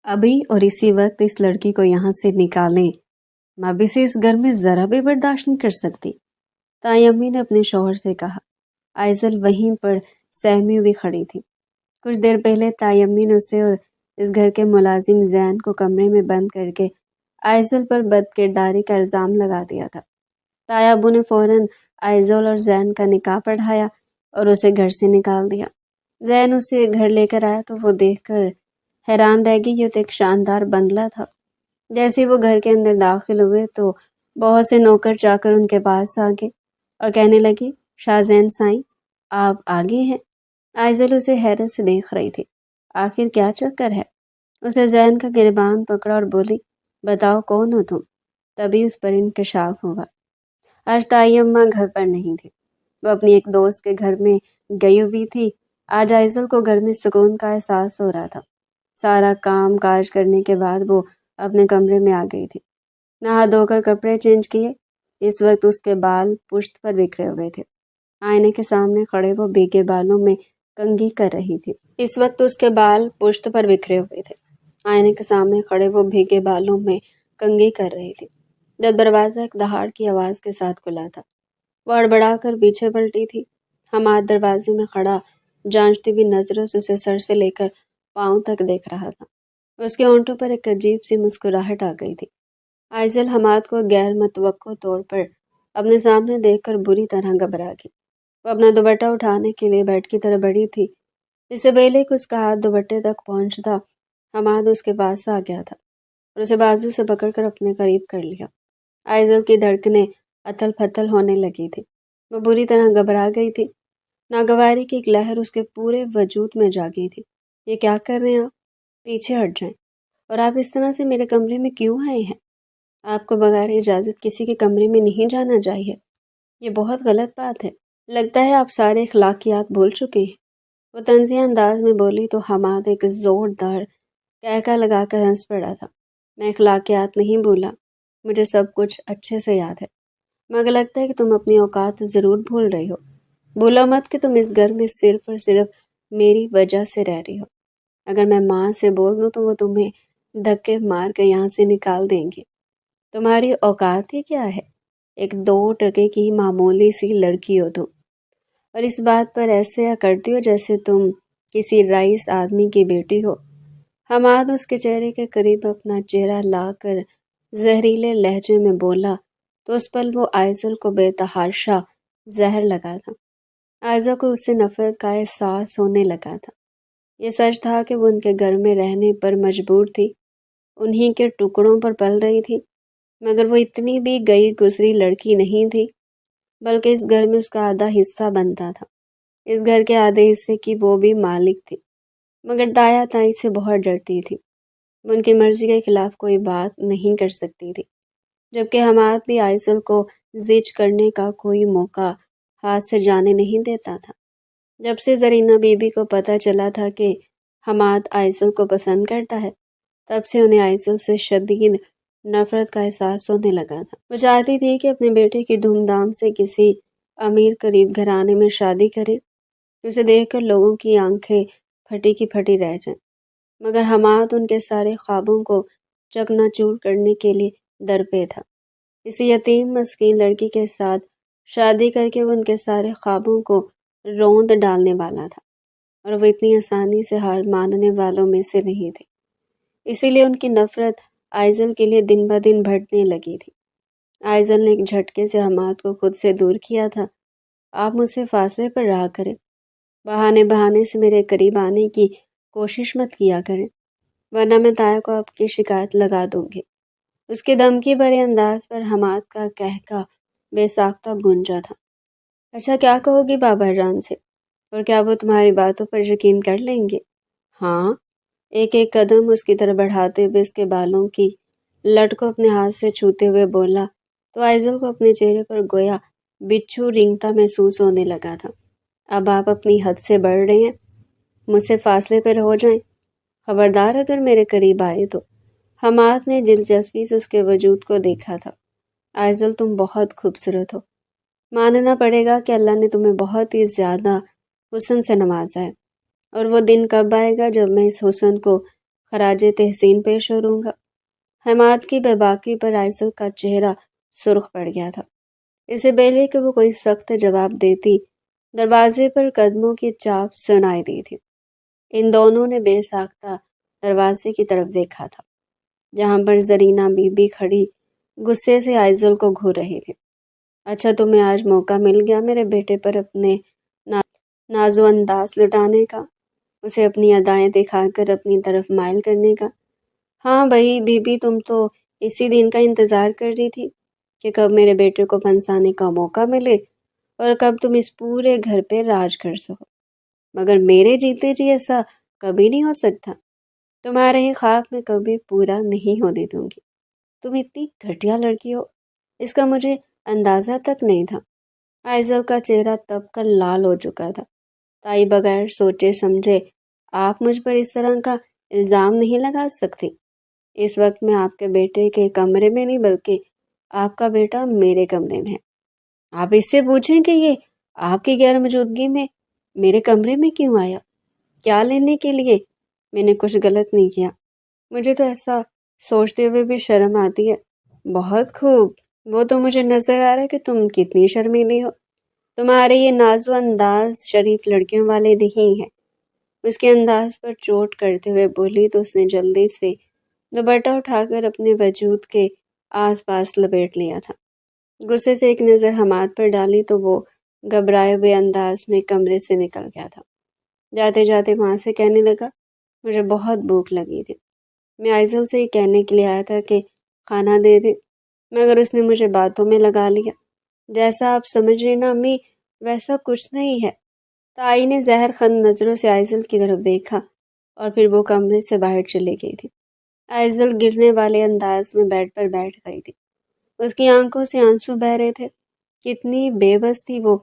ابھی اور اسی وقت اس لڑکی کو یہاں سے نکالیں، میں ابھی سے اس گھر میں ذرا بھی برداشت نہیں کر سکتی، تائی امی نے اپنے شوہر سے کہا۔ آئزل وہیں پر سہمی ہوئی کھڑی تھی۔ کچھ دیر پہلے تائی امی نے اسے اور اس گھر کے ملازم زین کو کمرے میں بند کر کے آئزل پر بد کرداری کا الزام لگا دیا تھا۔ تائی ابو نے فوراً آئزل اور زین کا نکاح پڑھایا اور اسے گھر سے نکال دیا۔ زین اسے گھر لے کر آیا تو وہ دیکھ کر حیران رہ گئی۔ یہ تو ایک شاندار بنگلہ تھا۔ جیسے ہی وہ گھر کے اندر داخل ہوئے تو بہت سے نوکر چا کر ان کے پاس آ گئے اور کہنے لگی، شاہ زین سائیں، آپ آگے ہیں؟ آئزل اسے حیرت سے دیکھ رہی تھی۔ آخر کیا چکر ہے؟ اسے زین کا گریبان پکڑا اور بولی، بتاؤ کون ہو تم؟ تبھی اس پر انکشاف ہوا۔ آج تائی اماں گھر پر نہیں تھی، وہ اپنی ایک دوست کے گھر میں گئی ہوئی تھی۔ آج آئزل کو گھر میں سکون کا احساس ہو رہا تھا۔ سارا کام کاج کرنے کے بعد وہ اپنے کمرے میں آ گئی تھی۔ نہا دھو کر کپڑے چینج کیے۔ اس وقت اس کے بال پشت پر بکھرے ہوئے تھے۔ آئینے کے سامنے کھڑے وہ بھیگے بالوں میں کنگھی کر رہی تھی۔ جب دروازہ ایک دہاڑ کی آواز کے ساتھ کھلا تھا، وہ ہڑبڑا کر پیچھے پلٹی تھی۔ حماد دروازے میں کھڑا جانچتی ہوئی نظروں سے اسے سر سے لے کر پاؤں تک دیکھ رہا تھا۔ اس کے ہونٹوں پر ایک عجیب سی مسکراہٹ آ گئی تھی۔ آئزل حماد کو غیر متوقع طور پر اپنے سامنے دیکھ کر بری طرح گھبرا گئی۔ وہ اپنا دوپٹہ اٹھانے کے لیے بیڈ کی طرف بڑھی تھی۔ اس سے پہلے کہ اس کا ہاتھ دوپٹے تک پہنچتا، حماد اس کے پاس آ گیا تھا اور اسے بازو سے پکڑ کر اپنے قریب کر لیا۔ آئزل کی دھڑکنیں اتھل پھتل ہونے لگی تھی۔ وہ بری طرح گھبرا گئی تھی۔ ناگواری کی ایک لہر اس کے پورے وجود میں جا گئی تھی۔ یہ کیا کر رہے ہیں آپ؟ پیچھے ہٹ جائیں۔ اور آپ اس طرح سے میرے کمرے میں کیوں آئے ہیں؟ آپ کو بغیر اجازت کسی کے کمرے میں نہیں جانا چاہیے۔ یہ بہت غلط بات ہے۔ لگتا ہے آپ سارے اخلاقیات بھول چکے ہیں۔ وہ طنزیہ انداز میں بولی تو حماد ایک زوردار کہکا لگا کر ہنس پڑا تھا۔ میں اخلاقیات نہیں بھولا، مجھے سب کچھ اچھے سے یاد ہے، مگر لگتا ہے کہ تم اپنی اوقات ضرور بھول رہی ہو۔ بھولو مت کہ تم اس گھر میں صرف اور صرف میری وجہ سے رہ رہی ہو۔ اگر میں ماں سے بول دوں تو وہ تمہیں دھکے مار کر یہاں سے نکال دیں گے۔ تمہاری اوقات ہی کیا ہے؟ ایک 2 کی معمولی سی لڑکی ہو تم، اور اس بات پر ایسے کرتی ہو جیسے تم کسی رئیس آدمی کی بیٹی ہو۔ حماد اس کے چہرے کے قریب اپنا چہرہ لا کر زہریلے لہجے میں بولا تو اس پل وہ آئزل کو بے تحاشا زہر لگا تھا۔ آئزل کو اس سے نفرت کا احساس ہونے لگا تھا۔ یہ سچ تھا کہ وہ ان کے گھر میں رہنے پر مجبور تھی، انہی کے ٹکڑوں پر پل رہی تھی، مگر وہ اتنی بھی گئی گزری لڑکی نہیں تھی، بلکہ اس گھر میں اس کا آدھا حصہ بنتا تھا۔ اس گھر کے آدھے حصے کی وہ بھی مالک تھی، مگر دایا تائی سے بہت ڈرتی تھی۔ وہ ان کی مرضی کے خلاف کوئی بات نہیں کر سکتی تھی، جبکہ حماد بھی آئزل کو زج کرنے کا کوئی موقع ہاتھ سے جانے نہیں دیتا تھا۔ جب سے زرینہ بی بی کو پتہ چلا تھا کہ حماد آئزل کو پسند کرتا ہے، تب سے انہیں آئزل سے شدید نفرت کا احساس ہونے لگا تھا۔ وہ چاہتی تھی کہ اپنے بیٹے کی دھوم دھام سے کسی امیر قریب گھرانے میں شادی کرے، اسے دیکھ کر لوگوں کی آنکھیں پھٹی کی پھٹی رہ جائیں، مگر حماد ان کے سارے خوابوں کو چکنا چور کرنے کے لیے درپے تھا۔ کسی یتیم مسکین لڑکی کے ساتھ شادی کر کے وہ ان کے سارے خوابوں کو روند ڈالنے والا تھا، اور وہ اتنی آسانی سے ہار ماننے والوں میں سے نہیں تھے۔ اسی لیے ان کی نفرت آئزل کے لیے دن بدن بڑھنے لگی تھی۔ آئزل نے ایک جھٹکے سے حماد کو خود سے دور کیا تھا۔ آپ مجھ سے فاصلے پر رہا کریں، بہانے سے میرے قریب آنے کی کوشش مت کیا کریں، ورنہ میں تایا کو آپ کی شکایت لگا دوں گی۔ اس کے دھمکی بھرے انداز پر حماد کا کہکا بے ساختہ گونجا تھا۔ اچھا کیا کہو گی بابا جان سے؟ اور کیا وہ تمہاری باتوں پر یقین کر لیں گے؟ ہاں، ایک ایک قدم اس کی طرف بڑھاتے ہوئے اس کے بالوں کی لٹ کو اپنے ہاتھ سے چھوتے ہوئے بولا تو آئزل کو اپنے چہرے پر گویا بچھو رینگتا محسوس ہونے لگا تھا۔ اب آپ اپنی حد سے بڑھ رہے ہیں، مجھ سے فاصلے پر ہو جائیں، خبردار اگر میرے قریب آئے تو۔ حماد نے دلچسپی سے اس کے وجود کو دیکھا تھا۔ آئزل تم بہت خوبصورت ہو، ماننا پڑے گا کہ اللہ نے تمہیں بہت ہی زیادہ حسن سے نوازا ہے، اور وہ دن کب آئے گا جب میں اس حسن کو خراج تحسین پیش کروں گا۔ حماد کی بے باکی پر آئزل کا چہرہ سرخ پڑ گیا تھا۔ اسے پہلے کہ وہ کوئی سخت جواب دیتی، دروازے پر قدموں کی چاپ سنائی دی تھی۔ ان دونوں نے بے ساختہ دروازے کی طرف دیکھا تھا، جہاں پر زرینہ بی بی کھڑی غصے سے آئزل کو گھور رہی تھی۔ اچھا، تمہیں آج موقع مل گیا میرے بیٹے پر اپنے ناز و انداز لٹانے کا، اسے اپنی ادائیں دکھا کر اپنی طرف مائل کرنے کا۔ ہاں بھائی بی بی، تم تو اسی دن کا انتظار کر رہی تھی کہ کب میرے بیٹے کو پھنسانے کا موقع ملے اور کب تم اس پورے گھر پہ راج کر سکو، مگر میرے جیتے جی ایسا کبھی نہیں ہو سکتا۔ تمہارے ہی خواب میں کبھی پورا نہیں ہونے دوں گی۔ تم اتنی گھٹیا لڑکی ہو، اس کا مجھے اندازہ تک نہیں تھا۔ آئزل کا چہرہ تب کر لال ہو چکا تھا۔ تائی بغیر سوچے سمجھے آپ مجھ پر اس طرح کا الزام نہیں لگا سکتی۔ اس وقت میں آپ کے بیٹے کے کمرے میں نہیں بلکہ آپ کا بیٹا میرے کمرے میں ہے۔ آپ اس سے پوچھیں کہ یہ آپ کی غیر موجودگی میں میرے کمرے میں کیوں آیا، کیا لینے کے لیے؟ میں نے کچھ غلط نہیں کیا، مجھے تو ایسا سوچتے ہوئے بھی شرم آتی ہے۔ بہت خوب، وہ تو مجھے نظر آ رہا ہے کہ تم کتنی شرمیلی ہو۔ تمہارے یہ ناز و انداز شریف لڑکیوں والے نہیں ہیں۔ اس کے انداز پر چوٹ کرتے ہوئے بولی تو اس نے جلدی سے دوپٹہ اٹھا کر اپنے وجود کے آس پاس لپیٹ لیا تھا۔ غصے سے ایک نظر حماد پر ڈالی تو وہ گھبرائے ہوئے انداز میں کمرے سے نکل گیا تھا۔ جاتے جاتے وہاں سے کہنے لگا، مجھے بہت بھوک لگی تھی، میں آئزل سے ہی کہنے کے لیے آیا تھا کہ کھانا دے دے، مگر اس نے مجھے باتوں میں لگا لیا۔ جیسا آپ سمجھ رہے نا امی، ویسا کچھ نہیں ہے۔ تائی نے زہر خند نظروں سے آئزل کی طرف دیکھا اور پھر وہ کمرے سے باہر چلی گئی تھی۔ آئزل گرنے والے انداز میں بیڈ پر بیٹھ گئی تھی۔ اس کی آنکھوں سے آنسو بہہ رہے تھے۔ کتنی بے بس تھی وہ،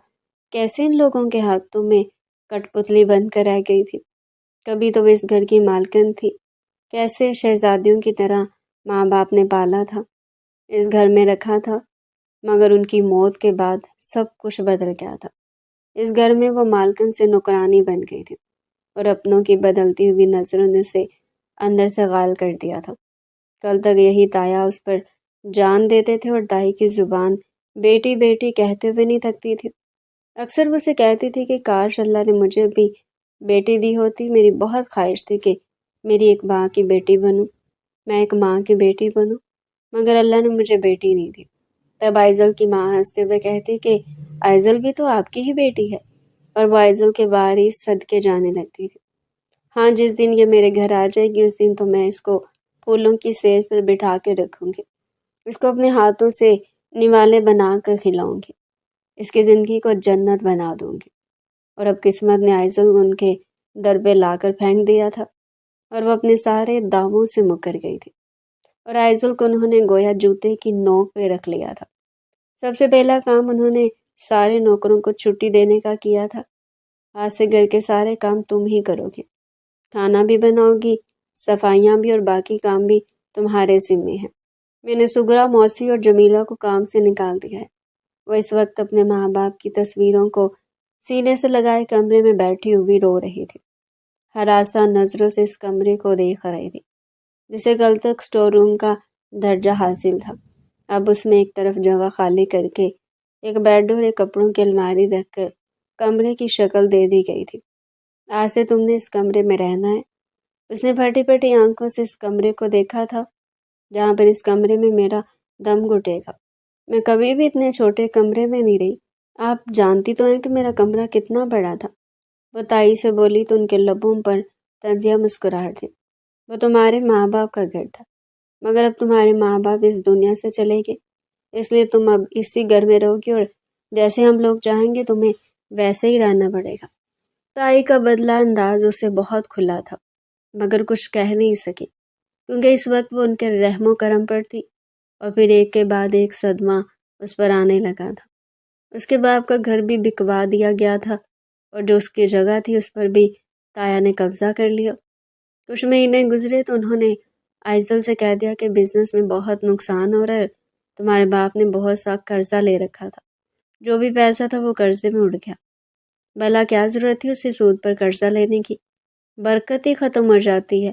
کیسے ان لوگوں کے ہاتھوں میں کٹ پتلی بن کر رہ گئی تھی۔ کبھی تو وہ اس گھر کی مالکن تھی، کیسے شہزادیوں کی طرح ماں باپ نے پالا تھا، اس گھر میں رکھا تھا، مگر ان کی موت کے بعد سب کچھ بدل گیا تھا۔ اس گھر میں وہ مالکن سے نوکرانی بن گئی تھی اور اپنوں کی بدلتی ہوئی نظروں نے اسے اندر سے غائل کر دیا تھا۔ کل تک یہی تایا اس پر جان دیتے تھے اور دائی کی زبان بیٹی بیٹی کہتے ہوئے نہیں تھکتی تھی۔ اکثر وہ اسے کہتی تھی کہ کاش اللہ نے مجھے بھی بیٹی دی ہوتی، میری بہت خواہش تھی کہ میری ایک ماں کی بیٹی بنوں، میں ایک ماں کی بیٹی بنوں، مگر اللہ نے مجھے بیٹی نہیں دی۔ تب آئزل کی ماں ہنستے ہوئے کہتی کہ آئزل بھی تو آپ کی ہی بیٹی ہے، اور وہ آئزل کے باہر ہی صدقے جانے لگتی تھی۔ ہاں، جس دن یہ میرے گھر آ جائے گی اس دن تو میں اس کو پھولوں کی سیر پر بٹھا کے رکھوں گی، اس کو اپنے ہاتھوں سے نوالے بنا کر کھلاؤں گی، اس کی زندگی کو جنت بنا دوں گی۔ اور اب قسمت نے آئزل ان کے در پہ لا کر پھینک دیا تھا اور وہ اپنے سارے داموں سے مکر گئی تھی، اور آئزل کو انہوں نے گویا جوتے کی نوک پہ رکھ لیا تھا۔ سب سے پہلا کام انہوں نے سارے نوکروں کو چھٹی دینے کا کیا تھا۔ آج سے گھر کے سارے کام تم ہی کرو گے، کھانا بھی بناؤ گی، صفائیاں بھی، اور باقی کام بھی تمہارے ذمے ہیں۔ میں نے سگرا، موسی اور جمیلہ کو کام سے نکال دیا ہے۔ وہ اس وقت اپنے ماں باپ کی تصویروں کو سینے سے لگائے کمرے میں بیٹھی ہوئی رو رہی تھی، ہراساں نظروں سے اس کمرے کو دیکھ رہی تھی جسے کل تک اسٹور روم کا درجہ حاصل تھا۔ اب اس میں ایک طرف جگہ خالی کر کے ایک بیڈ اور ایک کپڑوں کی الماری رکھ کر کمرے کی شکل دے دی گئی تھی۔ آج سے تم نے اس کمرے میں رہنا ہے۔ اس نے پھٹی پھٹی آنکھوں سے اس کمرے کو دیکھا تھا، جہاں پر اس کمرے میں میرا دم گھٹے گا۔ میں کبھی بھی اتنے چھوٹے کمرے میں نہیں رہی۔ آپ جانتی تو ہیں کہ میرا کمرہ کتنا بڑا تھا۔ وہ تائی سے بولی تو ان کے لبوں پر تنزیہ مسکراہٹ تھی۔ وہ تمہارے ماں باپ کا گھر تھا، مگر اب تمہارے ماں باپ اس دنیا سے چلے گئے، اس لیے تم اب اسی گھر میں رہو گی اور جیسے ہم لوگ چاہیں گے تمہیں ویسے ہی رہنا پڑے گا۔ تائی کا بدلہ انداز اسے بہت کھلا تھا، مگر کچھ کہہ نہیں سکی کیونکہ اس وقت وہ ان کے رحم و کرم پر تھی، اور پھر ایک کے بعد ایک صدمہ اس پر آنے لگا تھا۔ اس کے باپ کا گھر بھی بکوا دیا گیا تھا اور جو اس کی جگہ تھی اس پر بھی تایا نے قبضہ کر لیا۔ کچھ مہینے گزرے تو انہوں نے آئزل سے کہہ دیا کہ بزنس میں بہت نقصان ہو رہا ہے، تمہارے باپ نے بہت سا قرضہ لے رکھا تھا، جو بھی پیسہ تھا وہ قرضے میں اڑ گیا۔ بھلا کیا ضرورت تھی اسے سود پر قرضہ لینے کی، برکت ہی ختم ہو جاتی ہے۔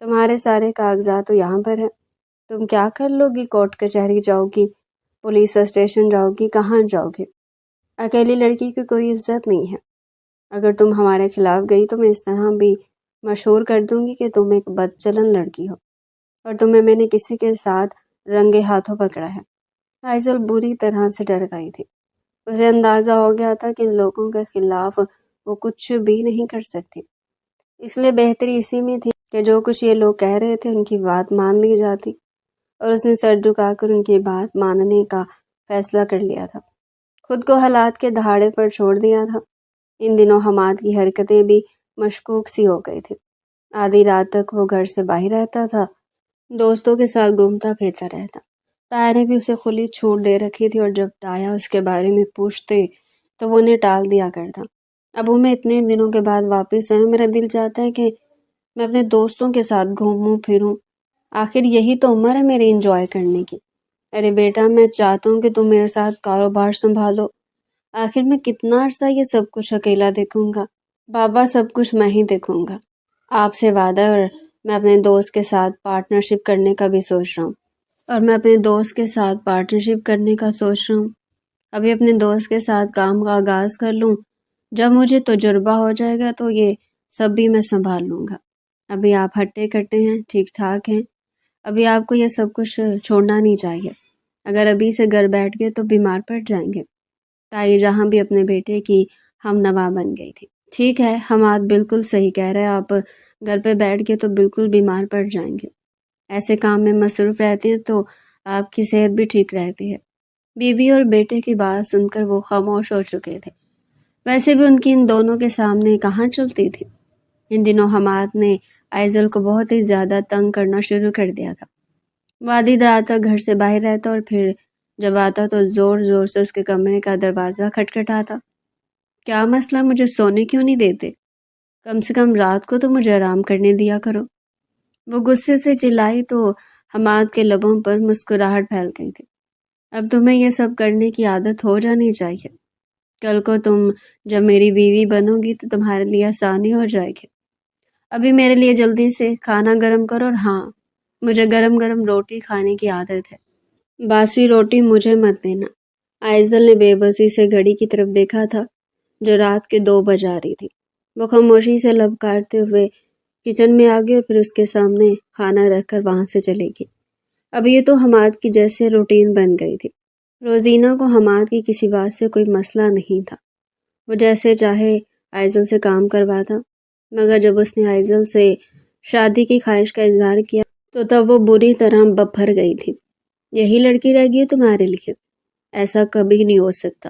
تمہارے سارے کاغذات تو یہاں پر ہیں، تم کیا کر لو گی؟ کورٹ کچہری جاؤ گی، پولیس اسٹیشن جاؤ گی، کہاں جاؤ گی؟ اکیلی لڑکی کی کوئی عزت نہیں ہے۔ اگر تم ہمارے خلاف گئی تو میں اس طرح بھی مشہور کر دوں گی کہ تم ایک بد چلن لڑکی ہو اور تمہیں میں نے کسی کے ساتھ رنگے ہاتھوں پکڑا ہے۔ آئزل بری طرح سے ڈر گئی تھی۔ اسے اندازہ ہو گیا تھا کہ ان لوگوں کے خلاف وہ کچھ بھی نہیں کر سکتی، اس لیے بہتری اسی میں تھی کہ جو کچھ یہ لوگ کہہ رہے تھے ان کی بات مان لی جاتی، اور اس نے سر جھکا کر ان کی بات ماننے کا فیصلہ کر لیا تھا۔ خود کو حالات کے دہاڑے پر چھوڑ دیا تھا۔ ان دنوں حماد کی حرکتیں بھی مشکوک سی ہو گئی تھی۔ آدھی رات تک وہ گھر سے باہر رہتا تھا، دوستوں کے ساتھ گھومتا پھرتا رہتا۔ تایا نے بھی اسے کھلی چھوٹ دے رکھی تھی، اور جب تایا اس کے بارے میں پوچھتے تو وہ انہیں ٹال دیا کرتا۔ ابو میں اتنے دنوں کے بعد واپس آئے، میرا دل چاہتا ہے کہ میں اپنے دوستوں کے ساتھ گھوموں پھروں، آخر یہی تو عمر ہے میری انجوائے کرنے کی۔ ارے بیٹا، میں چاہتا ہوں کہ تم میرے ساتھ کاروبار سنبھالو، آخر میں کتنا عرصہ یہ سب کچھ اکیلا دیکھوں گا؟ بابا، سب کچھ میں ہی دیکھوں گا، آپ سے وعدہ ہے۔ اور میں اپنے دوست کے ساتھ پارٹنرشپ کرنے کا بھی سوچ رہا ہوں ابھی اپنے دوست کے ساتھ کام کا آغاز کر لوں، جب مجھے تجربہ ہو جائے گا تو یہ سب بھی میں سنبھال لوں گا۔ ابھی آپ ہٹے کٹے ہیں، ٹھیک ٹھاک ہیں، ابھی آپ کو یہ سب کچھ چھوڑنا نہیں چاہیے۔ اگر ابھی سے گھر بیٹھ گئے تو بیمار پڑ جائیں گے۔ تائی جہاں بھی اپنے بیٹے کی ہم نوا بن گئی تھی۔ ٹھیک ہے، حماد بالکل صحیح کہہ رہے ہیں، آپ گھر پہ بیٹھ گئے تو بالکل بیمار پڑ جائیں گے۔ ایسے کام میں مصروف رہتے ہیں تو آپ کی صحت بھی ٹھیک رہتی ہے۔ بیوی اور بیٹے کی بات سن کر وہ خاموش ہو چکے تھے۔ ویسے بھی ان کی ان دونوں کے سامنے کہاں چلتی تھی۔ ان دنوں حماد نے آئزل کو بہت ہی زیادہ تنگ کرنا شروع کر دیا تھا۔ وہ آدھی رات تک گھر سے باہر رہتا اور پھر جب آتا تو زور زور سے اس کے کمرے کا دروازہ کھٹکھٹاتا۔ کیا مسئلہ؟ مجھے سونے کیوں نہیں دیتے؟ کم سے کم رات کو تو مجھے آرام کرنے دیا کرو۔ وہ غصے سے چلائی تو حماد کے لبوں پر مسکراہٹ پھیل گئی تھی۔ اب تمہیں یہ سب کرنے کی عادت ہو جانی چاہیے۔ کل کو تم جب میری بیوی بنو گی تو تمہارے لیے آسانی ہو جائے گی۔ ابھی میرے لیے جلدی سے کھانا گرم کرو، اور ہاں، مجھے گرم گرم روٹی کھانے کی عادت ہے، باسی روٹی مجھے مت دینا۔ آئزل نے بے بسی سے گھڑی کی طرف دیکھا تھا جو رات کے 2 بجا رہی تھی۔ وہ خاموشی سے لب کاٹتے ہوئے کچن میں آ گئی اور پھر اس کے سامنے کھانا رکھ کر وہاں سے چلے گئی۔ اب یہ تو حماد کی جیسے روٹین بن گئی تھی۔ روزینہ کو حماد کی کسی بات سے کوئی مسئلہ نہیں تھا، وہ جیسے چاہے آئزل سے کام کرواتا، مگر جب اس نے آئزل سے شادی کی خواہش کا اظہار کیا تو تب وہ بری طرح بپھر گئی تھی۔ یہی لڑکی رہ گئی تمہارے لیے؟ ایسا کبھی نہیں ہو سکتا،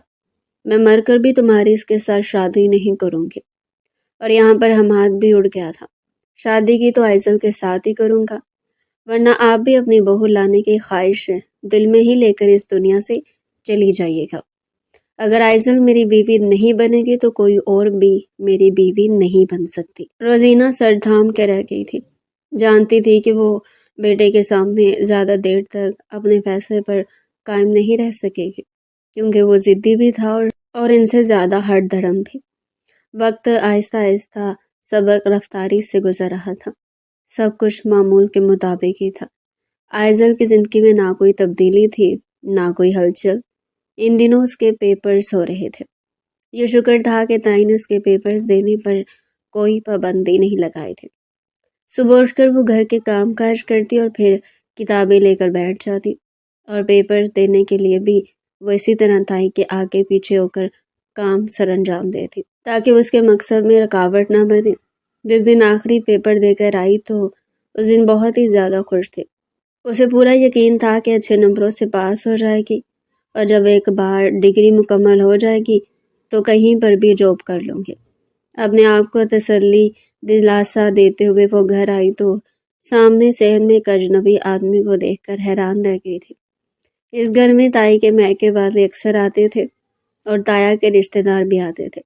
میں مر کر بھی تمہاری اس کے ساتھ شادی نہیں کروں گی۔ اور یہاں پر حماد بھی اڑ گیا تھا۔ شادی کی تو آئزل کے ساتھ ہی کروں گا، ورنہ آپ بھی اپنی بہو لانے کی خواہش دل میں ہی لے کر اس دنیا سے چلی جائیے گا۔ اگر آئزل میری بیوی نہیں بنے گی تو کوئی اور بھی میری بیوی نہیں بن سکتی۔ روزینہ سر تھام کے رہ گئی تھی، جانتی تھی کہ وہ بیٹے کے سامنے زیادہ دیر تک اپنے فیصلے پر قائم نہیں رہ سکے گی، کیونکہ وہ ضدی بھی تھا اور ان سے زیادہ ہٹ دھرم بھی۔ وقت آہستہ آہستہ سبق رفتاری سے گزر رہا تھا، سب کچھ معمول کے مطابق ہی تھا۔ آئزل کی زندگی میں نہ کوئی تبدیلی تھی، نہ کوئی ہلچل۔ ان دنوں اس کے پیپرز ہو رہے تھے۔ یہ شکر تھا کہ تائی نے اس کے پیپرز دینے پر کوئی پابندی نہیں لگائے تھے۔ صبح اٹھ کر وہ گھر کے کام کاج کرتی اور پھر کتابیں لے کر بیٹھ جاتی، اور پیپر دینے کے لیے بھی وہ اسی طرح تائی کے آگے پیچھے ہو کر کام سر انجام دیتی تاکہ وہ اس کے مقصد میں رکاوٹ نہ بنے۔ جس دن آخری پیپر دے کر آئی تو اس دن بہت ہی زیادہ خوش تھی۔ اسے پورا یقین تھا کہ اچھے نمبروں سے پاس ہو جائے گی، اور جب ایک بار ڈگری مکمل ہو جائے گی تو کہیں پر بھی جاب کر لوں گی۔ اپنے آپ کو تسلی دلاسا دیتے ہوئے وہ گھر آئی تو سامنے صحن میں ایک اجنبی آدمی کو دیکھ کر حیران رہ گئی تھی۔ اس گھر میں تائی کے میکے والے اکثر آتے تھے اور تایا کے رشتہ دار بھی آتے تھے،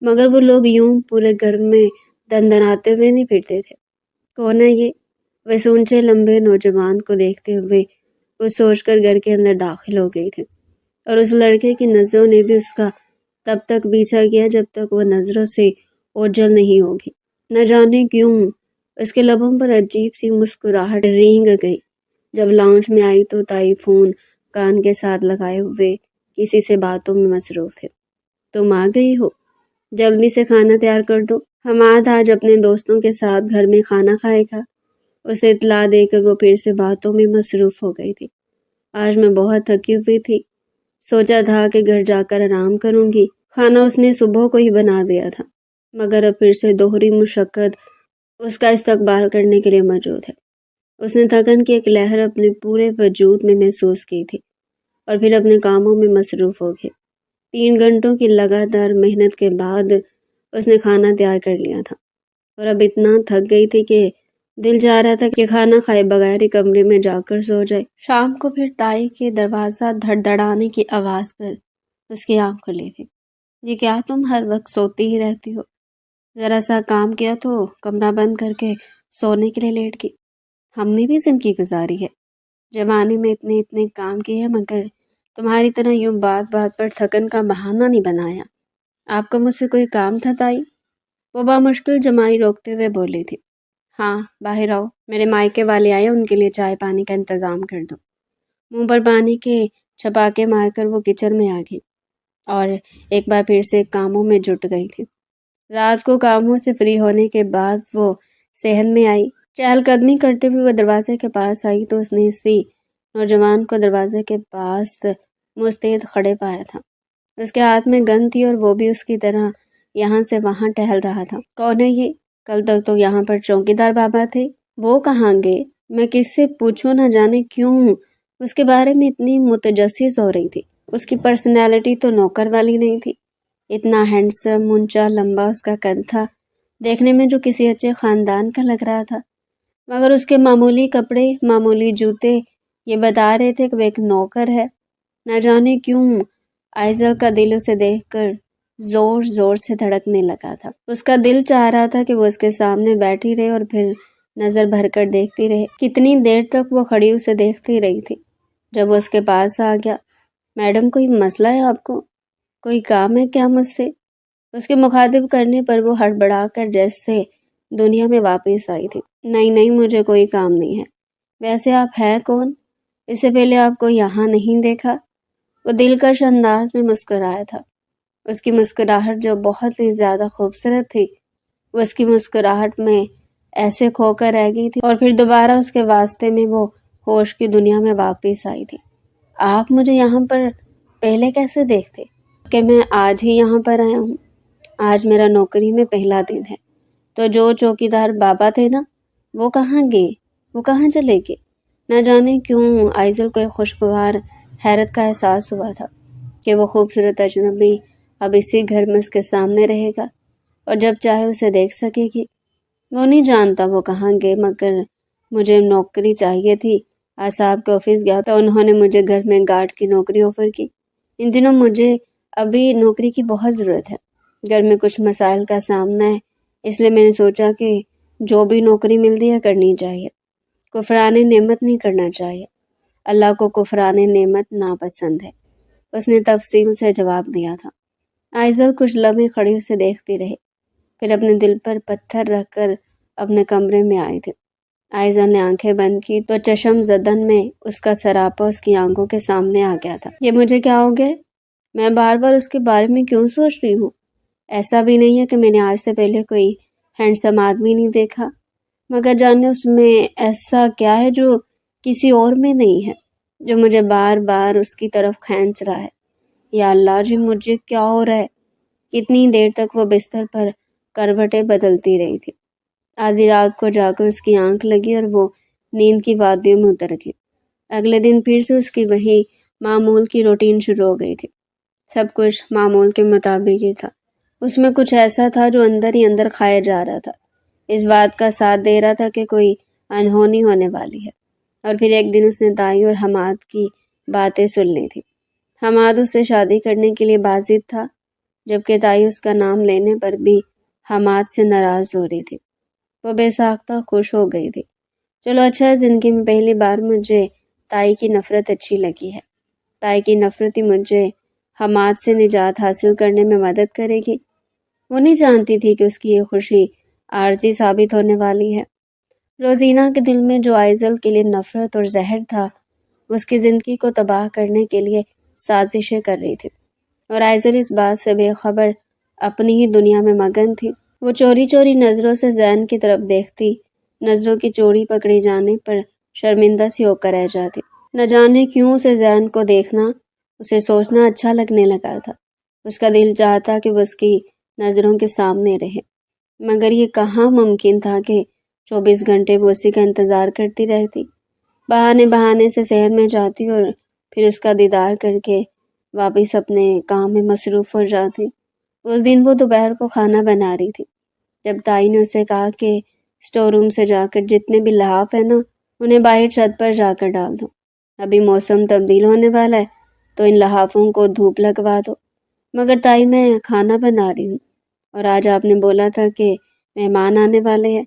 مگر وہ لوگ یوں پورے گھر میں دندناتے ہوئے نہیں پھرتے تھے۔ کون ہے یہ؟ وہ اس اونچے لمبے نوجوان کو دیکھتے ہوئے کچھ سوچ کر گھر کے اندر داخل ہو گئی تھی، اور اس لڑکے کی نظروں نے بھی اس کا تب تک پیچھا کیا جب تک وہ نظروں سے اوجھل نہیں ہوگی۔ نہ جانے کیوں اس کے لبوں پر عجیب سی مسکراہٹ رینگ گئی۔ جب لاؤنج میں آئی تو تائی فون کان کے ساتھ لگائے ہوئے کسی سے باتوں میں مصروف تھے۔ تم آ گئی ہو، جلدی سے کھانا تیار کر دو۔ حماد آج اپنے دوستوں کے ساتھ گھر میں کھانا کھائے گا۔ اسے اطلاع دے کر وہ پھر سے باتوں میں مصروف ہو گئی تھی۔ آج میں بہت تھکی ہوئی تھی، سوچا تھا کہ گھر جا کر آرام کروں گی۔ کھانا اس نے صبح کو ہی بنا دیا تھا، مگر اب پھر سے دوہری مشقت اس کا استقبال کرنے کے لیے موجود ہے۔ اس نے تھکن کی ایک لہر اپنے پورے وجود میں محسوس کی تھی اور پھر اپنے کاموں میں مصروف ہو گئی۔ 3 گھنٹوں کی لگاتار محنت کے بعد اس نے کھانا تیار کر لیا تھا اور اب اتنا تھک گئی تھی کہ دل چاہ رہا تھا کہ کھانا کھائے بغیر ہی کمرے میں جا کر سو جائے۔ شام کو پھر تائی کے دروازہ دھڑدھڑانے کی آواز پر اس کی آنکھ کھلی تھی۔ یہ کیا تم ہر وقت سوتی ہی رہتی ہو؟ ذرا سا کام کیا تو کمرہ بند کر کے سونے کے لیے لیٹ گئی۔ ہم نے بھی زندگی گزاری ہے، جوانی میں اتنے کام کیے ہیں، مگر تمہاری طرح یوں بات بات پر تھکن کا بہانہ نہیں بنایا۔ آپ کو مجھ سے کوئی کام تھا تائی؟ وہ بامشکل جمائی روکتے ہوئے بولی تھی۔ ہاں، باہر آؤ، میرے مائکے والے آئے، ان کے لیے چائے پانی کا انتظام کر دو۔ منہ پر پانی کے چھپاکے مار کر وہ کچن میں آ گئی اور ایک بار پھر سے کاموں میں جٹ گئی تھی۔ رات کو کاموں سے فری ہونے کے بعد وہ صحن میں آئی۔ چہل قدمی کرتے ہوئے وہ دروازے کے پاس آئی تو اس نے اسی نوجوان کو دروازے کے پاس مستعد کھڑے پایا تھا۔ اس کے ہاتھ میں گن تھی اور وہ بھی اس کی طرح یہاں سے وہاں ٹہل رہا تھا۔ کون ہے یہ؟ کل تک تو یہاں پر چوکیدار بابا تھے، وہ کہاں گئے؟ میں کس سے پوچھوں، نہ جانے کیوں اس کے بارے میں اتنی متجسس ہو رہی تھی۔ اس کی پرسنالٹی تو نوکر والی نہیں تھی، اتنا ہینڈسم، اونچا لمبا اس کا قد تھا، دیکھنے میں جو کسی اچھے خاندان کا لگ رہا تھا، مگر اس کے معمولی کپڑے، معمولی جوتے یہ بتا رہے تھے کہ وہ ایک نوکر ہے۔ نہ جانے کیوں آئزل کا دل اسے دیکھ کر زور زور سے دھڑکنے لگا تھا۔ اس کا دل چاہ رہا تھا کہ وہ اس کے سامنے بیٹھی رہے اور پھر نظر بھر کر دیکھتی رہے۔ کتنی دیر تک وہ کھڑی اسے دیکھتی رہی تھی۔ جب وہ اس کے پاس آ گیا، میڈم کوئی مسئلہ ہے آپ کو؟ کوئی کام ہے کیا مجھ سے؟ اس کے مخاطب کرنے پر وہ ہڑبڑا کر جیسے دنیا میں واپس آئی تھی۔ نہیں، مجھے کوئی کام نہیں ہے۔ ویسے آپ ہیں کون؟ اس سے پہلے آپ کو یہاں نہیں دیکھا۔ وہ دلکش انداز میں مسکرایا تھا۔ اس کی مسکراہٹ جو بہت ہی زیادہ خوبصورت تھی، وہ اس کی مسکراہٹ میں ایسے کھو کر رہ گئی تھی اور پھر دوبارہ اس کے واسطے میں وہ ہوش کی دنیا میں واپس آئی تھی۔ آپ مجھے یہاں پر پہلے کیسے دیکھتے؟ کہ میں آج ہی یہاں پر آیا ہوں، آج میرا نوکری میں پہلا دن ہے۔ تو جو چوکیدار بابا تھے نا، وہ کہاں گئے؟ وہ کہاں چلے گئے؟ نہ جانے کیوں آئزل کو ایک خوشگوار حیرت کا احساس ہوا تھا کہ وہ خوبصورت اجنبی اب اسی گھر میں اس کے سامنے رہے گا اور جب چاہے اسے دیکھ سکے گی۔ وہ نہیں جانتا وہ کہاں گئے، مگر مجھے نوکری چاہیے تھی۔ آج صاحب کے آفس گیا تو انہوں نے مجھے گھر میں گارڈ کی نوکری آفر کی۔ ان دنوں مجھے ابھی نوکری کی بہت ضرورت ہے، گھر میں کچھ مسائل کا سامنا ہے، اس لیے میں نے سوچا کہ جو بھی نوکری مل رہی ہے کرنی چاہیے، کفران نعمت نہیں کرنا چاہیے۔ اللہ کو کفران نعمت ناپسند ہے، اس نے تفصیل سے جواب دیا تھا۔ آئزل کچھ لمحے کھڑی اسے دیکھتی رہی، پھر اپنے دل پر پتھر رکھ کر اپنے کمرے میں آئی تھی۔ آئزل نے آنکھیں بند کی تو چشم زدن میں اس کا سراپا اس کی آنکھوں کے سامنے آ گیا تھا۔ یہ مجھے کیا ہو گیا؟ میں بار بار اس کے بارے میں کیوں سوچ رہی ہوں؟ ایسا بھی نہیں ہے کہ میں نے آج سے پہلے کوئی ہینڈسم آدمی نہیں دیکھا، مگر جانے اس میں ایسا کیا ہے جو کسی اور میں نہیں ہے، جو مجھے بار بار اس کی طرف کھینچ رہا ہے۔ یا اللہ جی، مجھے کیا ہو رہا ہے؟ کتنی دیر تک وہ بستر پر کروٹیں بدلتی رہی تھی۔ آدھی رات کو جا کر اس کی آنکھ لگی اور وہ نیند کی وادیوں میں اتر گئی۔ اگلے دن پھر سے اس کی وہی معمول کی روٹین شروع ہو گئی تھی۔ سب کچھ معمول کے مطابق ہی تھا، اس میں کچھ ایسا تھا جو اندر ہی اندر کھایا جا رہا تھا، اس بات کا ساتھ دے رہا تھا کہ کوئی انہونی ہونے والی ہے۔ اور پھر ایک دن اس نے تائی اور حماد کی باتیں سن لی تھی۔ حماد اس سے شادی کرنے کے لیے بازد تھا، جبکہ تائی اس کا نام لینے پر بھی حماد سے ناراض ہو رہی تھی۔ وہ بے ساختہ خوش ہو گئی تھی۔ چلو اچھا ہے، زندگی میں پہلی بار مجھے تائی کی نفرت اچھی لگی ہے۔ تائی کی نفرت ہی مجھے حماد سے نجات حاصل کرنے میں مدد کرے گی۔ وہ نہیں جانتی تھی کہ اس کی یہ خوشی عارضی ثابت ہونے والی ہے۔ روزینہ کے دل میں جو آئزل کے لیے نفرت اور زہر تھا، اس کی زندگی کو تباہ کرنے کے لیے سازشیں کر رہی تھی، اور آئزل اس بات سے بے خبر اپنی ہی دنیا میں مگن تھی۔ وہ چوری چوری نظروں سے زین کی طرف دیکھتی، نظروں کی چوری پکڑی جانے پر شرمندہ سی ہو کر رہ جاتی۔ نہ جانے کیوں اسے زین کو دیکھنا، اسے سوچنا اچھا لگنے لگا تھا۔ اس کا دل چاہتا کہ وہ اس کی نظروں کے سامنے رہے، مگر یہ کہاں ممکن تھا کہ 24 گھنٹے وہ اسی کا انتظار کرتی رہتی، بہانے بہانے سے شہر میں جاتی اور پھر اس کا دیدار کر کے واپس اپنے کام میں مصروف ہو جاتی۔ اس دن وہ دوپہر کو کھانا بنا رہی تھی جب تائی نے اسے کہا کہ اسٹور روم سے جا کر جتنے بھی لحاف ہیں نا، انہیں باہر چھت پر جا کر ڈال دو۔ ابھی موسم تبدیل ہونے والا ہے تو ان لحافوں کو دھوپ لگوا دو۔ مگر تائی، میں کھانا بنا رہی ہوں، اور آج آپ نے بولا تھا کہ مہمان آنے والے ہیں۔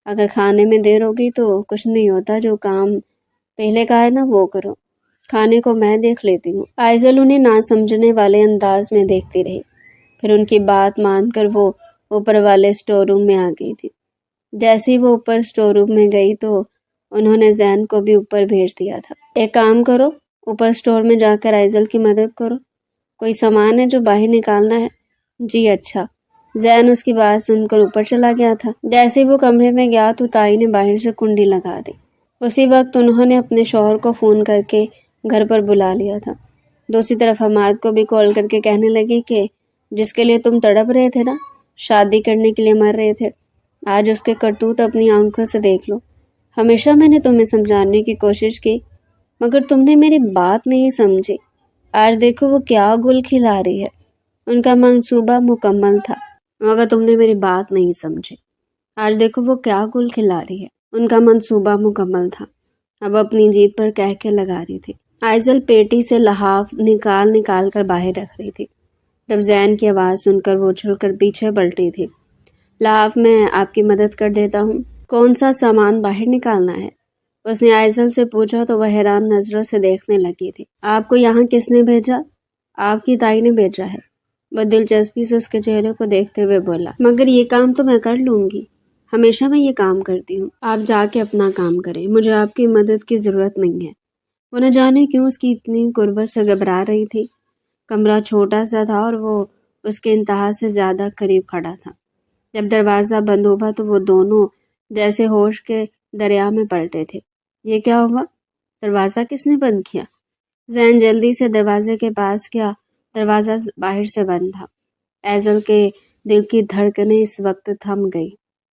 اگر کھانے میں دیر ہوگی تو کچھ نہیں ہوتا، جو کام پہلے کہا ہے نا وہ کرو، کھانے کو میں دیکھ لیتی ہوں۔ آئزل انہیں نہ سمجھنے والے انداز میں دیکھتی رہی، پھر ان کی بات مان کر وہ اوپر والے اسٹور روم میں آ گئی تھی۔ جیسے ہی وہ اوپر اسٹور روم میں گئی تو انہوں نے زین کو بھی اوپر بھیج دیا تھا۔ ایک کام کرو، اوپر اسٹور میں جا کر آئزل کی مدد کرو، کوئی سامان ہے جو باہر نکالنا ہے۔ جی اچھا۔ زین اس کی بات سن کر اوپر چلا گیا تھا۔ جیسے وہ کمرے میں گیا تو تائی نے باہر سے کنڈی لگا دی۔ اسی وقت انہوں نے اپنے شوہر کو فون کر کے گھر پر بلا لیا تھا۔ دوسری طرف حماد کو بھی کال کر کے کہنے لگی کہ جس کے لیے تم تڑپ رہے تھے نا، شادی کرنے کے لیے مر رہے تھے، آج اس کے کرتوت اپنی آنکھوں سے دیکھ لو۔ ہمیشہ میں نے تمہیں سمجھانے کی کوشش کی، مگر تم نے میری بات نہیں سمجھی۔ آج دیکھو وہ کیا گل کھلا رہی ہے۔ ان کا منصوبہ مکمل تھا، مگر تم نے میری بات نہیں سمجھی۔ آج دیکھو وہ کیا گل کھلا رہی ہے۔ ان کا منصوبہ مکمل تھا، اب اپنی جیت پر کہہ لگا رہی تھی۔ آئزل پیٹی سے لحاف نکال کر باہر رکھ رہی تھی، جب زین کی آواز سن کر وہ اچھل کر پیچھے پلٹی تھی۔ لحاف میں آپ کی مدد کر دیتا ہوں، کون سا سامان باہر نکالنا ہے؟ اس نے آئزل سے پوچھا تو وہ حیران نظروں سے دیکھنے لگی تھی۔ آپ کو یہاں کس نے بھیجا؟ آپ کی تائی نے بھیجا ہے، وہ دلچسپی سے اس کے چہرے کو دیکھتے ہوئے بولا۔ مگر یہ کام تو میں کر لوں گی، ہمیشہ میں یہ کام کرتی ہوں۔ آپ جا کے اپنا کام کریں، مجھے آپ کی مدد کی ضرورت نہیں ہے۔ وہ نہ جانے کیوں اس کی اتنی قربت سے گھبرا رہی تھی۔ کمرہ چھوٹا سا تھا اور وہ اس کے انتہا سے زیادہ قریب کھڑا تھا۔ جب دروازہ بند ہوا تو وہ دونوں جیسے ہوش کے دریا میں پلٹے تھے۔ یہ کیا ہوا؟ دروازہ کس نے بند کیا؟ زین جلدی سے دروازے کے پاس گیا، دروازہ باہر سے بند تھا۔ ایزل کے دل کی دھڑکنیں اس وقت تھم گئی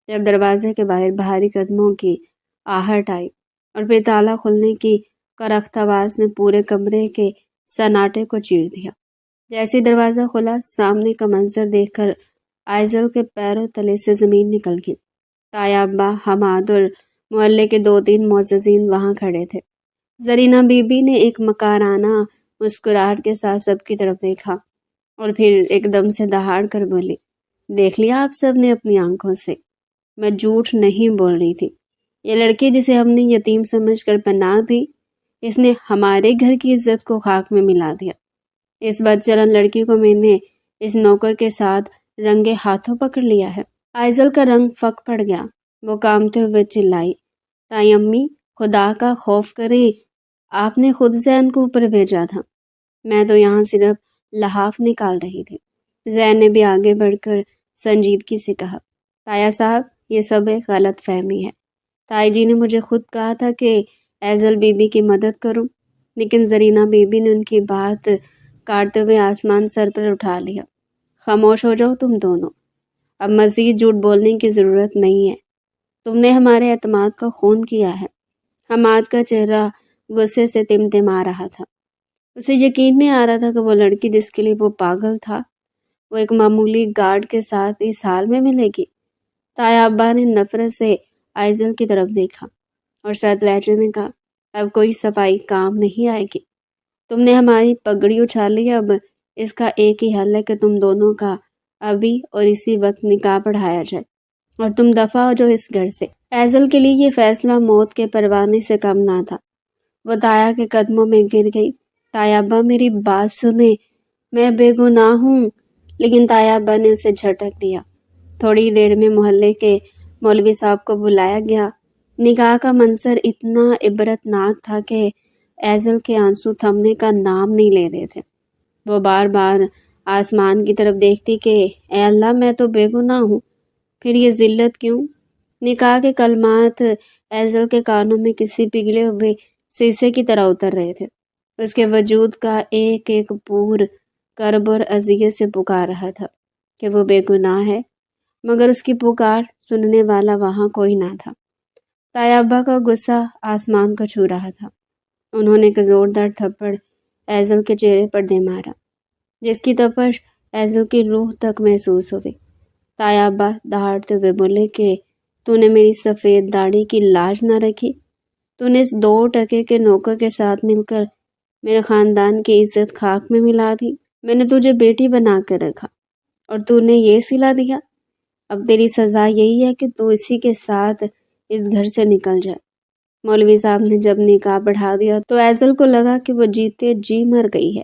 جب دروازے کے باہر بھاری قدموں کی آہٹ آئی، اور پھر تالا کھلنے کی کرخت آواز نے پورے کمرے کے سناٹے کو چیر دیا۔ جیسے دروازہ کھلا، سامنے کا منظر دیکھ کر آئزل کے پیروں تلے سے زمین نکل گئی۔ تایا، ابا، حماد اور محلے کے 2-3 معززین وہاں کھڑے تھے۔ زرینہ بی بی نے ایک مکارانہ مسکراہٹ کے ساتھ سب کی طرف دیکھا اور پھر ایک دم سے دہاڑ کر بولی، دیکھ لیا آپ سب نے اپنی آنکھوں سے، میں جھوٹ نہیں بول رہی تھی۔ یہ لڑکی جسے ہم نے یتیم سمجھ کر پناہ دی، اس نے ہمارے گھر کی عزت کو خاک میں ملا دیا۔ اس بدچلن لڑکی کو میں نے اس نوکر کے ساتھ رنگے ہاتھوں پکڑ لیا ہے۔ آئزل کا رنگ پھک پڑ گیا، وہ کانپتے ہوئے چلائی، تائی امی، خدا کا خوف کریں، آپ نے خود زین کو اوپر بھیجا تھا، میں تو یہاں صرف لحاف نکال رہی تھی۔ زین نے بھی آگے بڑھ کر سنجیدگی سے کہا، تایا صاحب، یہ سب ایک غلط فہمی ہے۔ تائی جی نے مجھے خود کہا تھا کہ ایزل بی بی کی مدد کروں، لیکن زرینہ بی بی نے ان کی بات کاٹتے ہوئے آسمان سر پر اٹھا لیا۔ خاموش ہو جاؤ تم دونوں، اب مزید جھوٹ بولنے کی ضرورت نہیں ہے، تم نے ہمارے اعتماد کا خون کیا ہے۔ حماد کا چہرہ غصے سے تمتما رہا تھا، اسے یقین نہیں آ رہا تھا کہ وہ لڑکی جس کے لیے وہ پاگل تھا، وہ ایک معمولی گارڈ کے ساتھ اس حال میں ملے گی۔ تایا ابا نے نفرت سے آئزل کی طرف دیکھا اور سرد لہجے میں کہا، اب کوئی صفائی کام نہیں آئے گی، تم نے ہماری پگڑی اچھالی، اب اس کا ایک ہی حل ہے کہ تم دونوں کا ابھی اور اسی وقت نکاح پڑھایا جائے اور تم دفع ہو جاؤ اس گھر سے۔ ایزل کے لیے یہ فیصلہ موت کے پروانے سے کم نہ تھا۔ وہ تایا کے قدموں میں گر گئی۔ تایا ابا، میری بات سنیں، میں بے گناہ ہوں۔ لیکن تایا ابا نے اسے جھٹک دیا۔ تھوڑی دیر میں محلے کے مولوی صاحب کو بلایا گیا نکاح کا منظر اتنا عبرتناک تھا کہ ایزل کے آنسو تھمنے کا نام نہیں لے رہے تھے۔ وہ بار بار آسمان کی طرف دیکھتی کہ اے اللہ، میں تو بے گناہ ہوں، پھر یہ ذلت کیوں؟ نکاح کے کلمات ایزل کے کانوں میں کسی پگھلے ہوئے شیشے کی طرح اتر رہے تھے۔ اس کے وجود کا ایک ایک پور کرب اور اذیت سے پکار رہا تھا کہ وہ بے گناہ ہے، مگر اس کی پکار سننے والا وہاں کوئی نہ تھا۔ طیبہ کا غصہ آسمان کو چھو رہا تھا۔ انہوں نے ایک زوردار تھپڑ ایزل کے چہرے پر دے مارا، جس کی تپش ایزل کی روح تک محسوس ہوئی۔ طیبہ دہاڑتے ہوئے بولے کہ تو نے میری سفید داڑھی کی لاج نہ رکھی، تو نے اس 2 ٹکے کے نوکر کے ساتھ مل کر میرے خاندان کی عزت خاک میں ملا دی۔ میں نے تجھے بیٹی بنا کر رکھا اور تو نے یہ سلا دیا۔ اب تیری سزا یہی ہے کہ تو اسی کے ساتھ اس گھر سے نکل جائے۔ مولوی صاحب نے جب نکاح بڑھا دیا تو ایزل کو لگا کہ وہ جیتے جی مر گئی ہے۔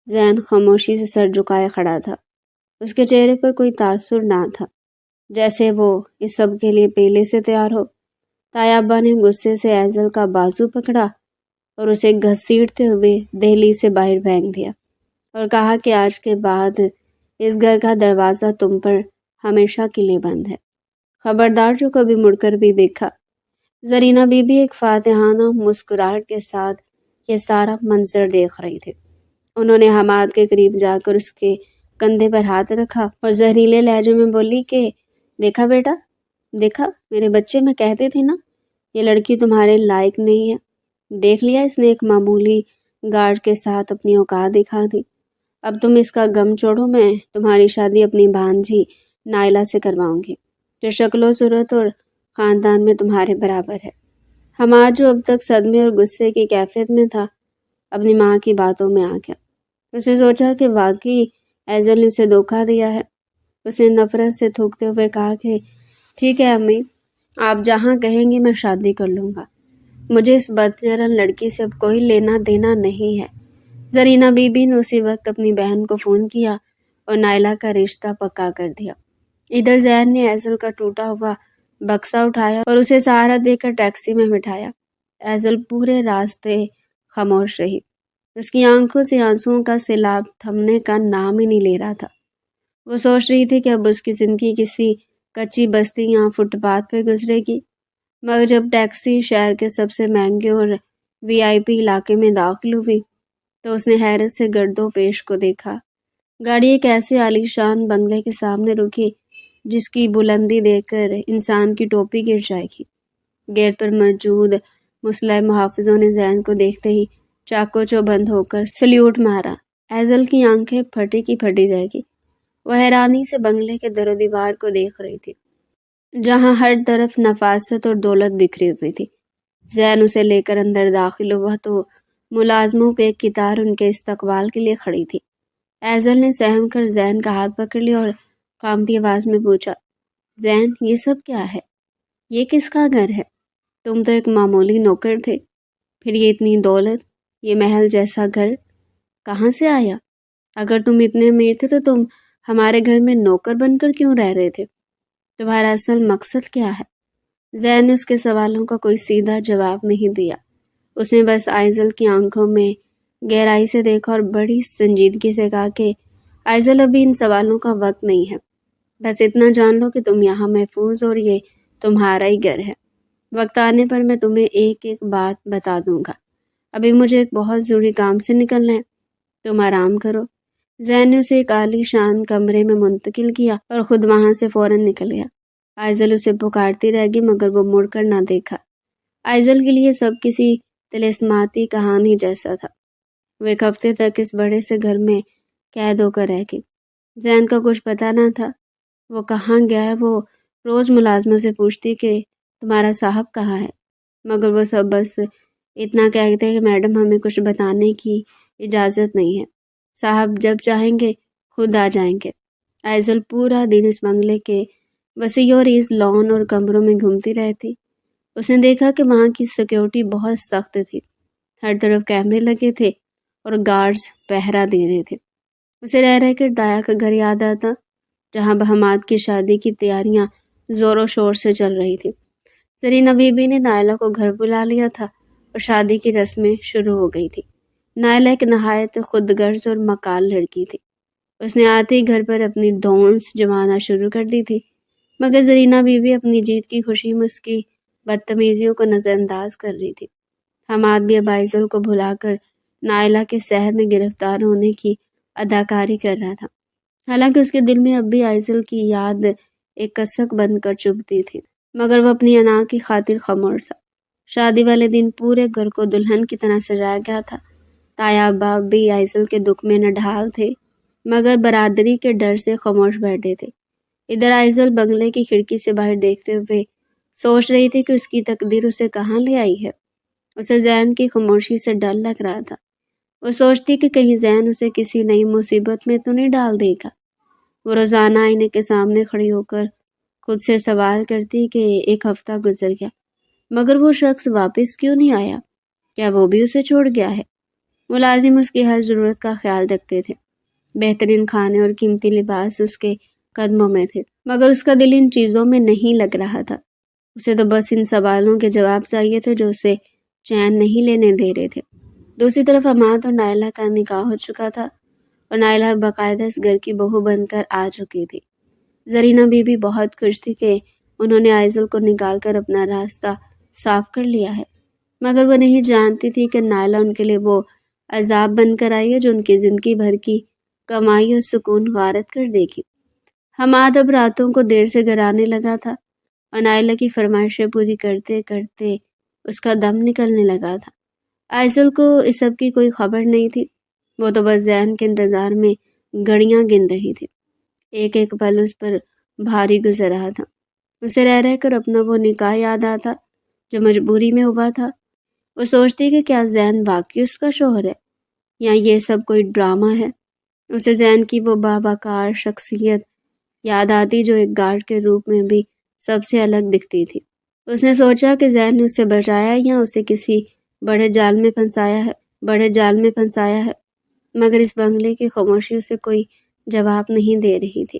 زین خاموشی سے سر جھکائے کھڑا تھا۔ اس کے چہرے پر کوئی تاثر نہ تھا، جیسے وہ اس سب کے لیے پہلے سے تیار ہو۔ طیبہ نے غصے سے ایزل کا بازو پکڑا اور اسے گھسیٹتے ہوئے دہلی سے باہر پھینک دیا اور کہا کہ آج کے بعد اس گھر کا دروازہ تم پر ہمیشہ کے لیے بند ہے۔ خبردار جو کبھی مڑ کر بھی دیکھا۔ زرینہ بی بی ایک فاتحانہ مسکراہٹ کے ساتھ یہ سارا منظر دیکھ رہی تھی۔ انہوں نے حماد کے قریب جا کر اس کے کندھے پر ہاتھ رکھا اور زہریلے لہجے میں بولی کہ دیکھا بیٹا، دیکھا میرے بچے، میں کہتے تھی نا یہ لڑکی تمہارے لائق نہیں ہے۔ دیکھ لیا، اس نے ایک معمولی گارڈ کے ساتھ اپنی اوقات دکھا دی۔ اب تم اس کا غم چھوڑو، میں تمہاری شادی اپنی بھانجی نائلہ سے کرواؤں گی، جو شکل و صورت اور خاندان میں تمہارے برابر ہے۔ حماد جو اب تک صدمے اور غصے کی کیفیت میں تھا، اپنی ماں کی باتوں میں آ گیا۔ اس نے سوچا کہ واقعی ایزل نے اسے دھوکہ دیا ہے۔ اس نے نفرت سے تھوکتے ہوئے کہا کہ ٹھیک ہے امی، آپ جہاں کہیں گی میں شادی کر لوں گا، مجھے اس بدچلن لڑکی سے اب کوئی لینا دینا نہیں ہے۔ زرینہ بی بی نے اسی وقت اپنی بہن کو فون کیا اور نائلہ کا رشتہ پکا کر دیا۔ ادھر زین نے ایزل کا ٹوٹا ہوا بکسا اٹھایا اور اسے سہارا دے کر ٹیکسی میں بٹھایا۔ ایزل پورے راستے خاموش رہی۔ اس کی آنکھوں سے آنسوؤں کا سیلاب تھمنے کا نام ہی نہیں لے رہا تھا۔ وہ سوچ رہی تھی کہ اب اس کی زندگی کسی کچی بستی یا فٹ پاتھ پہ گزرے گی، مگر جب ٹیکسی شہر کے سب سے مہنگے اور وی آئی پی علاقے میں داخل ہوئی تو اس نے حیرت سے گرد و پیش کو دیکھا۔ گاڑی ایک ایسے عالی شان بنگلے کے سامنے رکی جس کی بلندی دیکھ کر انسان کی ٹوپی گر جائے گی۔ گیٹ پر موجود مسلح محافظوں نے زین کو دیکھتے ہی چاکو چو بند ہو کر سلیوٹ مارا۔ ایزل کی آنکھیں پھٹی کی پھٹی رہ گئی۔ وہ حیرانی سے بنگلے کے در و دیوار کو دیکھ رہی تھی، جہاں ہر طرف نفاست اور دولت بکھری ہوئی تھی۔ زین اسے لے کر اندر داخل ہوا تو ملازموں کے ایک قطار ان کے استقبال کے لیے کھڑی تھی۔ ایزل نے سہم کر زین کا ہاتھ پکڑ لیا اور کانپتی آواز میں پوچھا، زین یہ سب کیا ہے؟ یہ کس کا گھر ہے؟ تم تو ایک معمولی نوکر تھے، پھر یہ اتنی دولت، یہ محل جیسا گھر کہاں سے آیا؟ اگر تم اتنے امیر تھے تو تم ہمارے گھر میں نوکر بن کر کیوں رہ رہے تھے؟ تمہارا اصل مقصد کیا ہے؟ زین نے اس کے سوالوں کا کوئی سیدھا جواب نہیں دیا۔ اس نے بس ایزل کی آنکھوں میں گہرائی سے دیکھا اور بڑی سنجیدگی سے کہا کہ ایزل، ابھی ان سوالوں کا وقت نہیں ہے، بس اتنا جان لو کہ تم یہاں محفوظ اور یہ تمہارا ہی گھر ہے۔ وقت آنے پر میں تمہیں ایک ایک بات بتا دوں گا، ابھی مجھے ایک بہت ضروری کام سے نکلنا ہے، تم آرام کرو۔ زین نے اسے ایک عالی شان کمرے میں منتقل کیا اور خود وہاں سے فوراً نکل گیا۔ ایزل اسے پکارتی رہ گئی مگر وہ مڑ کر نہ دیکھا۔ ایزل کے لیے سب کسی طلسماتی کہانی جیسا تھا۔ وہ ایک ہفتے تک اس بڑے سے گھر میں قید ہو کر رہ گئی۔ زین کا کچھ پتہ نہ تھا وہ کہاں گیا ہے۔ وہ روز ملازموں سے پوچھتی کہ تمہارا صاحب کہاں ہے، مگر وہ سب بس اتنا کہتے کہ میڈم ہمیں کچھ بتانے کی اجازت نہیں ہے، صاحب جب چاہیں گے خود آ جائیں گے۔ ایزل پورا دن اس بنگلے کے وسیع اور اس لان اور کمروں میں گھومتی رہتی۔ اس نے دیکھا کہ وہاں کی سیکیورٹی بہت سخت تھی، ہر طرف کیمرے لگے تھے اور گارڈز پہرا دے رہے تھے۔ اسے رہ رہ کر دایا کا گھر یاد آتا، جہاں حماد کی شادی کی تیاریاں زور و شور سے چل رہی تھی۔ زرینہ بی بی نے نائلہ کو گھر بلا لیا تھا اور شادی کی رسمیں شروع ہو گئی تھی۔ نائلہ ایک نہایت خود غرض اور مکار لڑکی تھی۔ اس نے آتے ہی گھر پر اپنی دھونس جمانا شروع کر دی تھی، مگر زرینہ بی بی اپنی جیت کی خوشی میں اس کی بدتمیزیوں کو نظر انداز کر رہی تھی۔ حماد بھی اب آئزل کو بھلا کر نائلہ کے سحر میں گرفتار ہونے کی اداکاری کر رہا تھا، حالانکہ اس کے دل میں اب بھی آئزل کی یاد ایک کسک بن کر چبھتی تھی، مگر وہ اپنی انا کی خاطر خاموش تھا۔ شادی والے دن پورے گھر کو دلہن کی طرح سجایا گیا تھا۔ تایا باپ بھی آئزل کے دکھ میں نڈھال تھے، مگر برادری کے ڈر سے خاموش بیٹھے تھے۔ ادھر آئزل بنگلے کی کھڑکی سے باہر دیکھتے ہوئے سوچ رہی تھی کہ اس کی تقدیر اسے کہاں لے آئی ہے۔ اسے زین کی خاموشی سے ڈر لگ رہا تھا۔ وہ سوچتی کہ کہیں زین اسے کسی نئی مصیبت میں تو نہیں ڈال دے گا۔ وہ روزانہ آئینے کے سامنے کھڑی ہو کر خود سے سوال کرتی کہ ایک ہفتہ گزر گیا، مگر وہ شخص واپس کیوں نہیں آیا؟ کیا وہ بھی اسے چھوڑ گیا ہے؟ ملازم اس کی ہر ضرورت کا خیال رکھتے تھے، بہترین کھانے اور قیمتی لباس اس کے قدموں میں تھے، مگر اس کا دل ان چیزوں میں نہیں لگ رہا تھا۔ اسے تو بس ان سوالوں کے جواب چاہیے تھے جو اسے چین نہیں لینے دے رہے تھے۔ دوسری طرف حماد اور نائلہ کا نکاح ہو چکا تھا اور نائلہ باقاعدہ اس گھر کی بہو بن کر آ چکی تھی۔ زرینہ بی بی بہت خوش تھی کہ انہوں نے آئزل کو نکال کر اپنا راستہ صاف کر لیا ہے، مگر وہ نہیں جانتی تھی کہ نائلہ ان کے لیے وہ عذاب بن کر آئی ہے جو ان کی زندگی بھر کی کمائی اور سکون غارت کر دے گی۔ حماد اب راتوں کو دیر سے گھر آنے لگا تھا اور نائلہ کی فرمائشیں پوری کرتے کرتے اس کا دم نکلنے لگا تھا۔ آئزل کو اس سب کی کوئی خبر نہیں تھی، وہ تو بس زین کے انتظار میں گھڑیاں گن رہی تھی۔ ایک ایک پل اس پر بھاری گزر رہا تھا۔ اسے رہ رہ کر اپنا وہ نکاح یاد آتا جو مجبوری میں ہوا تھا۔ وہ سوچتی کہ کیا زین واقعی اس کا شوہر ہے یا یہ سب کوئی ڈرامہ ہے۔ اسے زین کی وہ باوقار شخصیت یاد آتی جو ایک گارڈ کے روپ میں بھی سب سے الگ دکھتی تھی۔ اس نے سوچا کہ زین نے اسے بچایا یا اسے کسی بڑے جال میں پھنسایا ہے، مگر اس بنگلے کی خاموشی اسے کوئی جواب نہیں دے رہی تھی۔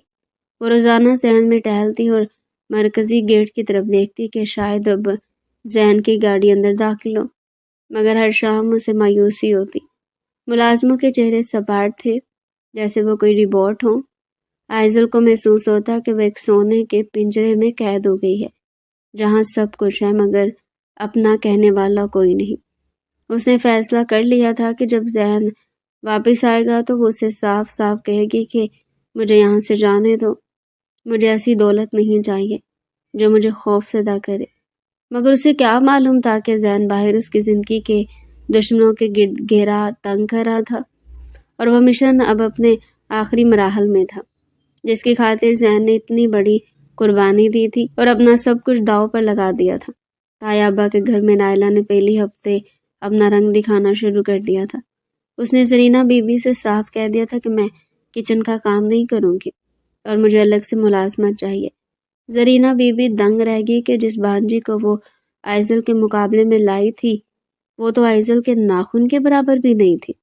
وہ روزانہ ذہن میں ٹہلتی اور مرکزی گیٹ کی طرف دیکھتی کہ شاید اب زین کی گاڑی اندر داخل ہو، مگر ہر شام اسے مایوسی ہوتی۔ ملازموں کے چہرے سپاٹ تھے جیسے وہ کوئی روبوٹ ہوں۔ آئزل کو محسوس ہوتا کہ وہ ایک سونے کے پنجرے میں قید ہو گئی ہے جہاں سب کچھ ہے مگر اپنا کہنے والا کوئی نہیں۔ اس نے فیصلہ کر لیا تھا کہ جب زین واپس آئے گا تو وہ اسے صاف صاف کہے گی کہ مجھے یہاں سے جانے دو، مجھے ایسی دولت نہیں چاہیے جو مجھے خوف زدہ کرے۔ مگر اسے کیا معلوم تھا کہ زین باہر اس کی زندگی کے دشمنوں کے گرد گھیرا تنگ کر رہا تھا اور وہ مشن اب اپنے آخری مراحل میں تھا جس کی خاطر زین نے اتنی بڑی قربانی دی تھی اور اپنا سب کچھ داؤ پر لگا دیا تھا۔ تایا ابا کے گھر میں نائلہ نے پہلی ہفتے اپنا رنگ دکھانا شروع کر دیا تھا۔ اس نے زرینہ بی بی سے صاف کہہ دیا تھا کہ میں کچن کا کام نہیں کروں گی اور مجھے الگ سے ملازمت چاہیے۔ زرینہ بی بی دنگ رہ گئی کہ جس بانجی کو وہ آئزل کے مقابلے میں لائی تھی وہ تو آئزل کے ناخن کے برابر بھی نہیں تھی۔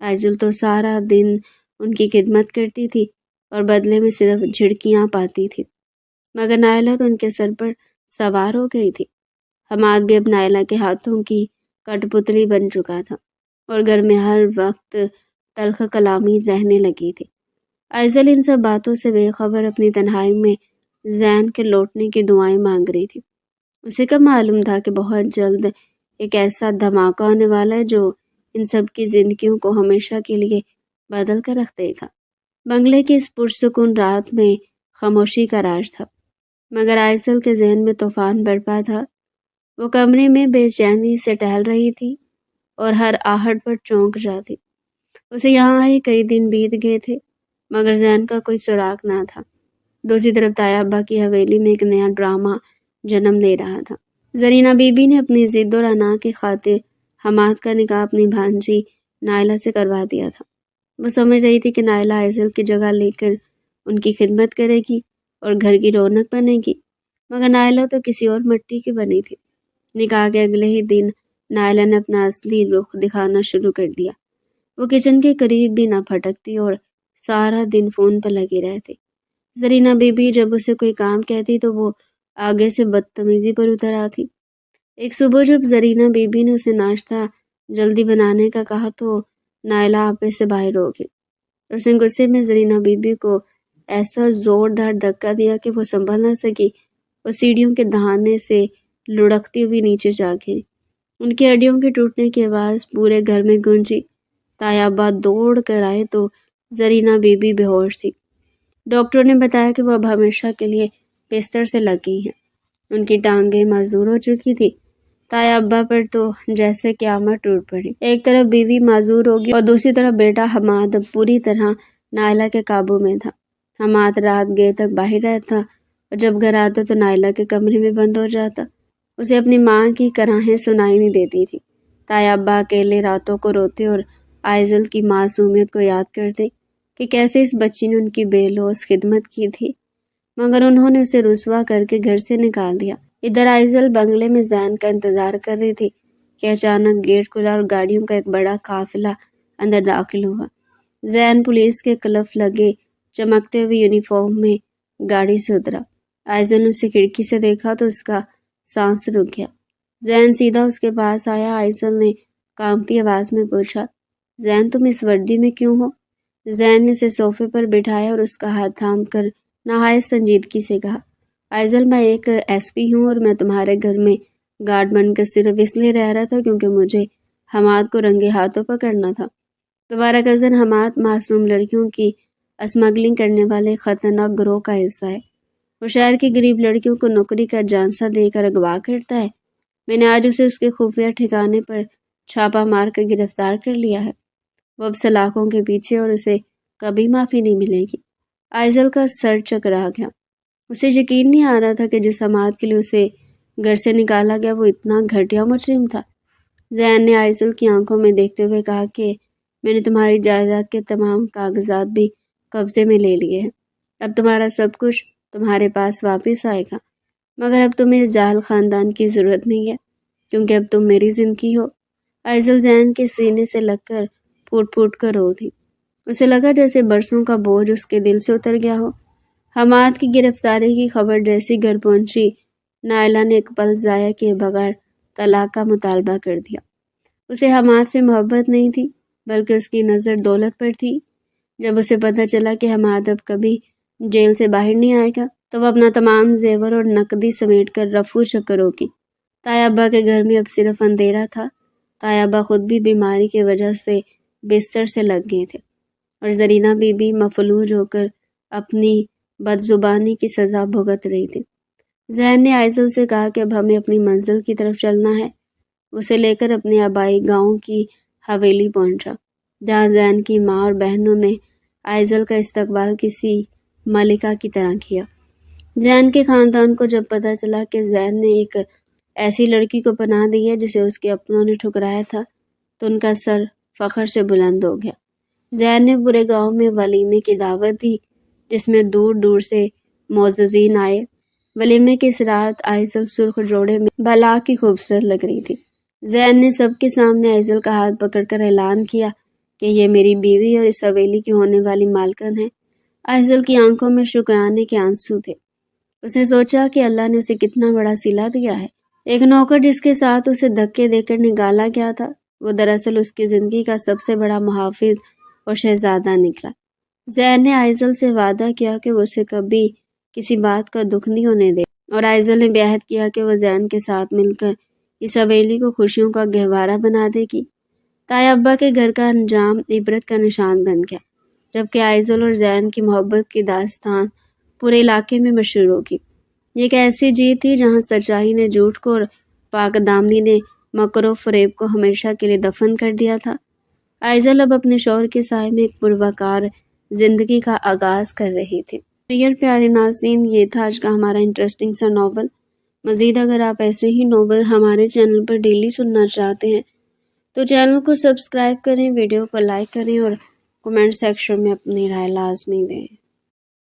آئزل تو سارا دن ان کی خدمت کرتی تھی اور بدلے میں صرف جھڑکیاں پاتی تھی، مگر نائلہ تو ان کے سر پر سوار ہو گئی تھی۔ حماد بھی اب نائلہ کے ہاتھوں کی کٹ پتلی بن چکا تھا اور گھر میں ہر وقت تلخ کلامی رہنے لگی تھی۔ آئزل ان سب باتوں سے بے خبر اپنی تنہائی میں زین کے لوٹنے کی دعائیں مانگ رہی تھی۔ اسے کب معلوم تھا کہ بہت جلد ایک ایسا دھماکہ ہونے والا ہے جو ان سب کی زندگیوں کو ہمیشہ کے لیے بدل کر رکھ دے گا۔ بنگلے کی اس پرسکون رات میں خاموشی کا راج تھا، مگر آئزل کے ذہن میں طوفان برپا تھا۔ وہ کمرے میں بے چینی سے ٹہل رہی تھی اور ہر آہٹ پر چونک جاتی۔ اسے یہاں آئے کئی دن بیت گئے تھے مگر زین کا کوئی سراغ نہ تھا۔ دوسری طرف تایا ابا کی حویلی میں ایک نیا ڈرامہ جنم لے رہا تھا۔ زرینہ بی بی نے اپنی ضد اور انا کی خاطر حماد کا نکاح اپنی بھانجی نائلہ سے کروا دیا تھا۔ وہ سمجھ رہی تھی کہ نائلہ آئزل کی جگہ لے کر ان کی خدمت کرے گی اور گھر کی رونق بنے گی، مگر نائلہ تو کسی اور مٹی کی بنی تھی۔ نکاح کے اگلے ہی دن نائلہ نے اپنا اصلی رخ دکھانا شروع کر دیا۔ وہ کچن کے قریب بھی نہ پھٹکتی اور سارا دن فون پر لگی رہتی۔ زرینہ بی بی جب اسے کوئی کام کہتی تو وہ آگے سے بدتمیزی پر اتر آتی۔ ایک صبح جب زرینہ بی بی نے اسے ناشتہ جلدی بنانے کا کہا تو نائلہ آپے سے باہر ہو گئی۔ اس نے غصے میں زرینہ بی بی کو ایسا زوردار دھکا دیا کہ وہ سنبھل نہ سکی اور سیڑھیوں کے دہانے سے لڑکتی ہوئی نیچے جا گری۔ ان کی ہڈیوں کے ٹوٹنے کی آواز پورے گھر میں گونجی۔ تایا ابا دوڑ کر آئے تو زرینہ بی بی بے ہوش تھی۔ ڈاکٹروں نے بتایا کہ وہ اب ہمیشہ کے لیے بستر سے لگ گئی ہیں۔ ان کی ٹانگیں معذور ہو چکی تھی۔ تایا ابا پر تو جیسے قیامت ٹوٹ پڑی۔ ایک طرف بیوی معذور ہوگی اور دوسری طرف بیٹا حماد اب پوری طرح نائلہ کے قابو میں تھا۔ حماد رات گئے تک باہر رہتا اور جب گھر آتا تو نائلہ کے کمرے میں بند ہو جاتا۔ اسے اپنی ماں کی کراہیں سنائی نہیں دیتی تھی۔ تایا ابا اکیلے راتوں کو روتے اور آئزل کی معصومیت کو یاد کرتے کہ کیسے اس بچی نے ان کی بے لوث خدمت کی تھی، مگر انہوں نے اسے رسوا کر کے گھر سے نکال دیا۔ ادھر آئزل بنگلے میں زین کا انتظار کر رہی تھی کہ اچانک گیٹ کھلا اور گاڑیوں کا ایک بڑا قافلہ اندر داخل ہوا۔ زین پولیس کے کلف لگے چمکتے ہوئے یونیفارم میں گاڑی سے اترا۔ آئزل نے اسے کھڑکی سے دیکھا تو اس کا سانس رک گیا۔ زین سیدھا اس کے پاس آیا۔ آئزل نے کانپتی آواز میں پوچھا، زین تم اس وردی میں کیوں ہو؟ زین نے اسے صوفے پر بٹھایا اور اس کا ہاتھ تھام کر نہایت سنجیدگی سے کہا، آئزل میں ایک ایس پی ہوں اور میں تمہارے گھر میں گارڈ بن کر صرف اس لیے رہ رہا تھا کیونکہ مجھے حماد کو رنگے ہاتھوں پکڑنا تھا۔ تمہارا کزن حماد معصوم لڑکیوں کی اسمگلنگ کرنے والے خطرناک گروہ کا حصہ ہے۔ وہ شہر کی غریب لڑکیوں کو نوکری کا جھانسہ دے کر اغوا کرتا ہے۔ میں نے آج اسے اس کے خفیہ ٹھکانے پر چھاپا مار کر گرفتار کر لیا ہے۔ وہ اب سلاخوں کے پیچھے اور اسے کبھی معافی نہیں ملے گی۔ آئزل کا سر چکرا گیا۔ اسے یقین نہیں آ رہا تھا کہ جس حماد کے لیے اسے گھر سے نکالا گیا وہ اتنا گھٹیا مجرم تھا۔ زین نے آئزل کی آنکھوں میں دیکھتے ہوئے کہا کہ میں نے تمہاری جائیداد کے تمام کاغذات بھی قبضے میں لے لیے ہیں۔ اب تمہارا سب کچھ تمہارے پاس واپس آئے گا، مگر اب تمہیں اس جاہل خاندان کی ضرورت نہیں ہے کیونکہ اب تم میری زندگی ہو۔ آئزل زین کے سینے سے لگ کر پھوٹ پھوٹ کر رو تھی۔ اسے لگا جیسے برسوں کا بوجھ اس کے دل سے اتر گیا ہو۔ حماد کی گرفتاری کی خبر جیسی گھر پہنچی، نائلہ نے ایک پل ضائع کیے بغیر طلاق کا مطالبہ کر دیا۔ اسے حماد سے محبت نہیں تھی بلکہ اس کی نظر دولت پر تھی۔ جب اسے پتہ چلا کہ حماد اب کبھی جیل سے باہر نہیں آئے گا تو وہ اپنا تمام زیور اور نقدی سمیٹ کر رفو چکر ہوگی۔ تایا ابا کے گھر میں اب صرف اندھیرا تھا۔ تایا ابا خود بھی بیماری کی وجہ سے بستر سے لگ گئے تھے اور زرینہ بی بی مفلوج ہو کر اپنی بدزبانی کی سزا بھگت رہی تھی۔ زین نے آئزل سے کہا کہ اب ہمیں اپنی منزل کی طرف چلنا ہے۔ اسے لے کر اپنے آبائی گاؤں کی حویلی پہنچا جہاں زین کی ماں اور بہنوں نے آئزل کا استقبال کسی ملکہ کی طرح کیا۔ زین کے خاندان کو جب پتہ چلا کہ زین نے ایک ایسی لڑکی کو پناہ دی ہے جسے اس کے اپنوں نے ٹھکرایا تھا تو ان کا سر فخر سے بلند ہو گیا۔ زین نے پورے گاؤں میں ولیمے کی دعوت دی جس میں دور دور سے معززین آئے۔ ولیمے کی اس رات آئزل سرخ جوڑے میں بھلا کی خوبصورت لگ رہی تھی۔ زین نے سب کے سامنے آئزل کا ہاتھ پکڑ کر اعلان کیا کہ یہ میری بیوی اور اس حویلی کی ہونے والی مالکن ہے۔ آئزل کی آنکھوں میں شکرانے کے آنسو تھے۔ اس نے سوچا کہ اللہ نے اسے کتنا بڑا صلہ دیا ہے۔ ایک نوکر جس کے ساتھ اسے دھکے دے کر نکالا گیا تھا وہ دراصل اس کی زندگی کا سب سے بڑا محافظ اور شہزادہ نکلا۔ زین نے آئزل سے وعدہ کیا کہ وہ اسے کبھی کسی بات کا دکھ نہیں ہونے دے اور آئزل نے بھی عہد کیا کہ وہ زین کے ساتھ مل کر اس حویلی کو خوشیوں کا گہوارہ بنا دے گی۔ تایا ابا کے گھر کا انجام عبرت کا نشان بن گیا جبکہ آئزل اور زین کی محبت کی داستان پورے علاقے میں مشہور ہوگی۔ یہ ایک ایسی جیت تھی جہاں سچائی نے جھوٹ کو اور پاک دامنی نے مکر و فریب کو ہمیشہ کے لیے دفن کر دیا تھا۔ آئزل اب اپنے شوہر کے سائے میں ایک پروقار زندگی کا آغاز کر رہی تھی۔ پیارے ناظرین، یہ تھا آج کا ہمارا انٹرسٹنگ سا ناول۔ مزید اگر آپ ایسے ہی ناول ہمارے چینل پر ڈیلی سننا چاہتے ہیں تو چینل کو سبسکرائب کریں، ویڈیو کو لائک کریں اور کمنٹ سیکشن میں اپنی رائے لازمی دیں۔